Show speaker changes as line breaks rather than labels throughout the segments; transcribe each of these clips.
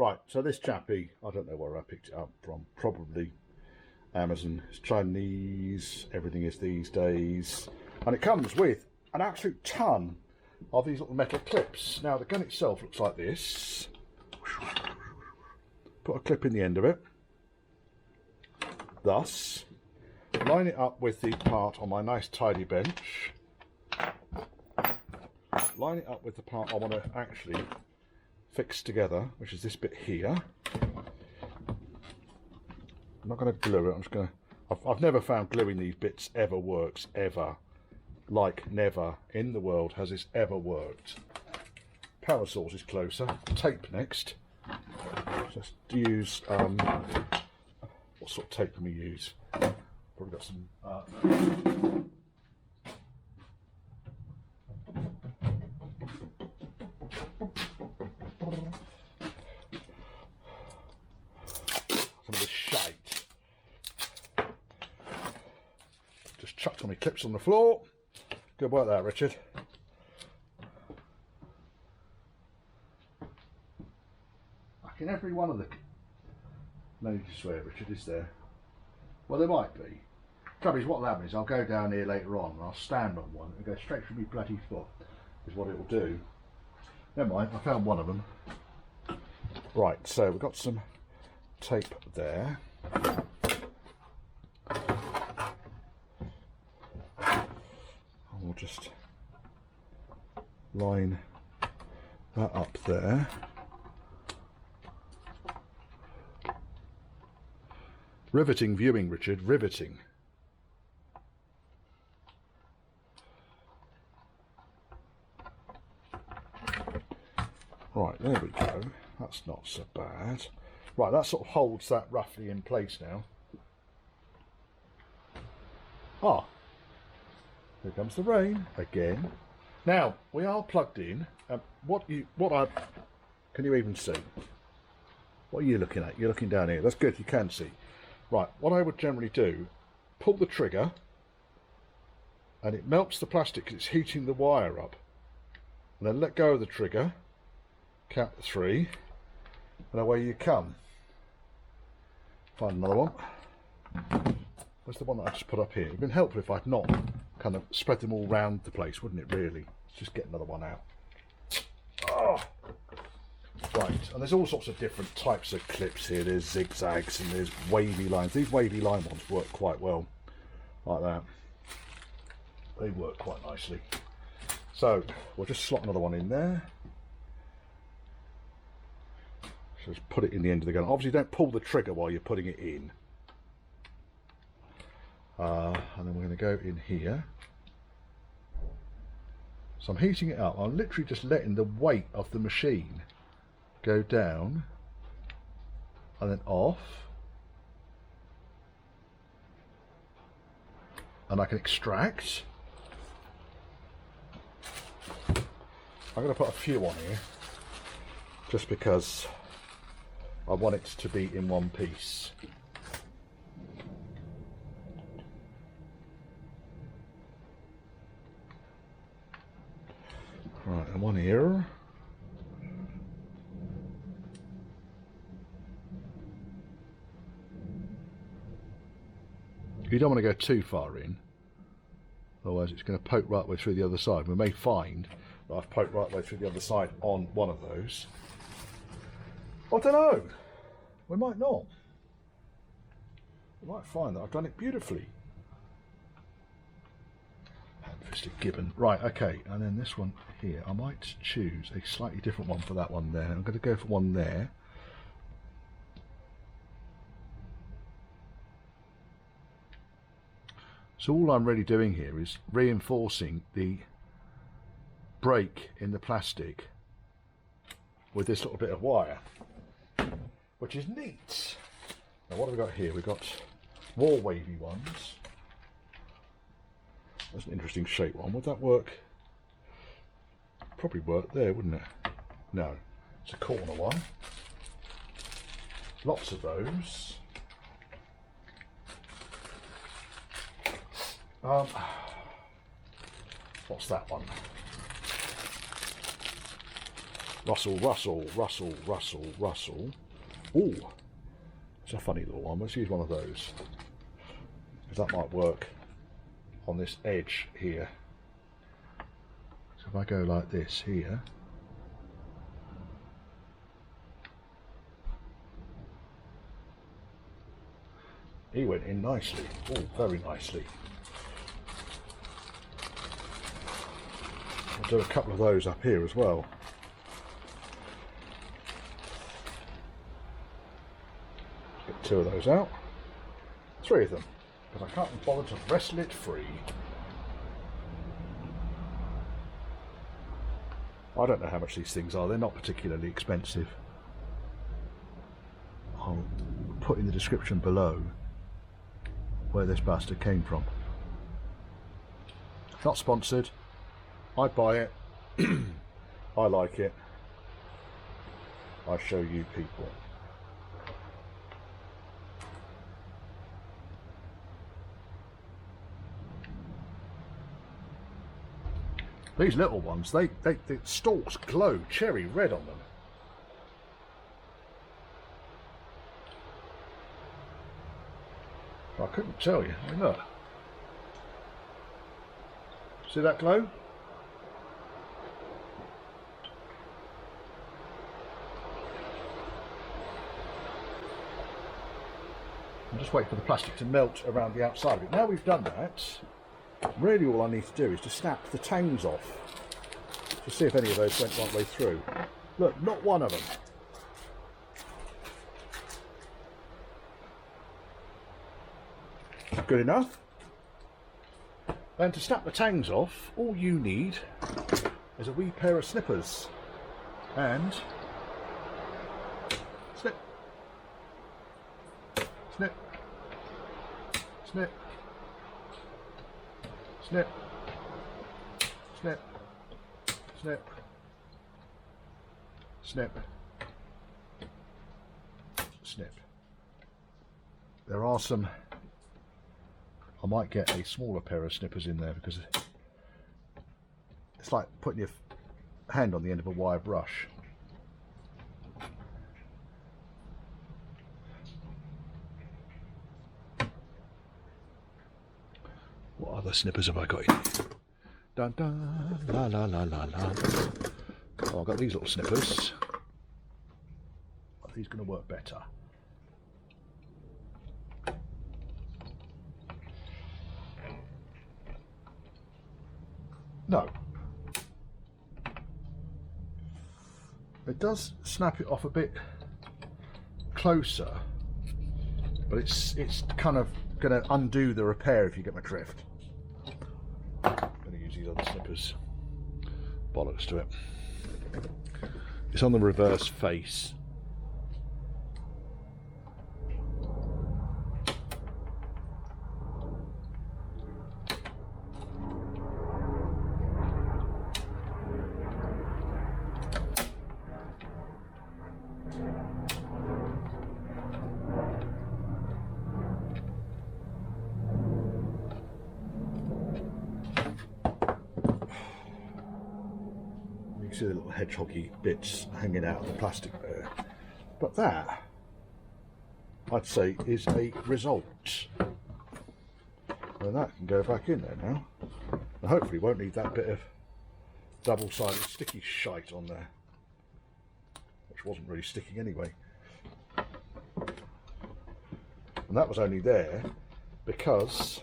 Right, so this chappy, I don't know where I picked it up from, probably Amazon. It's Chinese, everything is these days. And it comes with an absolute ton of these little metal clips. Now the gun itself looks like this. Put a clip in the end of it. Thus, line it up with the part on my nice tidy bench. Line it up with the part I want to actually fix together, which is this bit here. I'm not going to glue it, I'm just going to... I've never found gluing these bits ever works, ever. Like, never in the world has this ever worked. Power source is closer. Tape next. Just use... what sort of tape can we use? Probably got some... some of this shite. Just chucked on my clips on the floor. Good work there, Richard. Like in every one of the... No need to swear, Richard, is there? Well, there might be. Trouble is, what'll happen is I'll go down here later on and I'll stand on one and go straight through my bloody foot, is what it will do. Never mind, I found one of them. Right, so we've got some tape there. And we'll just line that up there. Riveting viewing, Richard, riveting. Right, there we go. That's not so bad. Right, that sort of holds that roughly in place now. Ah, here comes the rain again. Now, we are plugged in. Can you even see? What are you looking at? You're looking down here. That's good, you can see. Right, what I would generally do, pull the trigger, and it melts the plastic because it's heating the wire up. And then let go of the trigger, count to 3, and away you come. Find another one. Where's the one that I just put up here? It would have been helpful if I'd not kind of spread them all round the place, wouldn't it, really? Let's just get another one out. Oh. Right, and there's all sorts of different types of clips here. There's zigzags and there's wavy lines. These wavy line ones work quite well, like that. They work quite nicely. So we'll just slot another one in there. So just put it in the end of the gun. Obviously don't pull the trigger while you're putting it in. And then we're going to go in here. So I'm heating it up. I'm literally just letting the weight of the machine go down and then off, and I can extract. I'm going to put a few on here just because I want it to be in one piece. Right, and one here. You don't want to go too far in, otherwise it's going to poke right way through the other side. We may find that I've poked right way through the other side on one of those. I don't know. We might not. We might find that I've done it beautifully. Hand-fisted gibbon. Right, okay, and then this one here. I might choose a slightly different one for that one there. I'm going to go for one there. So all I'm really doing here is reinforcing the break in the plastic with this little bit of wire, which is neat. Now what have we got here? We've got more wavy ones. That's an interesting shape one. Would that work? Probably work there, wouldn't it? No, it's a corner one. Lots of those. What's that one? Rustle, rustle, rustle, rustle, rustle. Ooh, it's a funny little one. Let's use one of those, because that might work on this edge here. So if I go like this here, he went in nicely. Oh, very nicely. I'll do a couple of those up here as well. Get 2 of those out. 3 of them, because I can't bother to wrestle it free. I don't know how much these things are. They're not particularly expensive. I'll put in the description below where this bastard came from. Not sponsored. I buy it. I like it. I show you people. These little ones, the stalks glow cherry red on them. I couldn't tell you. I mean, look. See that glow? I'm just waiting for the plastic to melt around the outside of it. Now we've done that, really all I need to do is to snap the tangs off to see if any of those went right way through. Look, not one of them. Good enough. And to snap the tangs off, all you need is a wee pair of snippers and snip, snip, snip, snip, snip, snip, snip, snip. There are some, I might get a smaller pair of snippers in there because it's like putting your hand on the end of a wire brush. What other snippers have I got in? Dun dun, la la la la la. Oh, I've got these little snippers. Are these going to work better? No. It does snap it off a bit closer, but it's kind of going to undo the repair if you get my drift. I'm going to use these other snippers. Bollocks to it. It's on the reverse face. See the little hedgehoggy bits hanging out of the plastic there, but that I'd say is a result, and that can go back in there now, and hopefully won't need that bit of double-sided sticky shite on there, which wasn't really sticking anyway, and that was only there because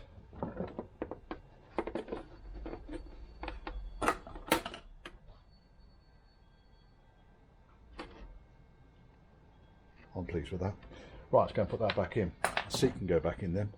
I'm pleased with that. Right, let's go and put that back in. The seat can go back in then.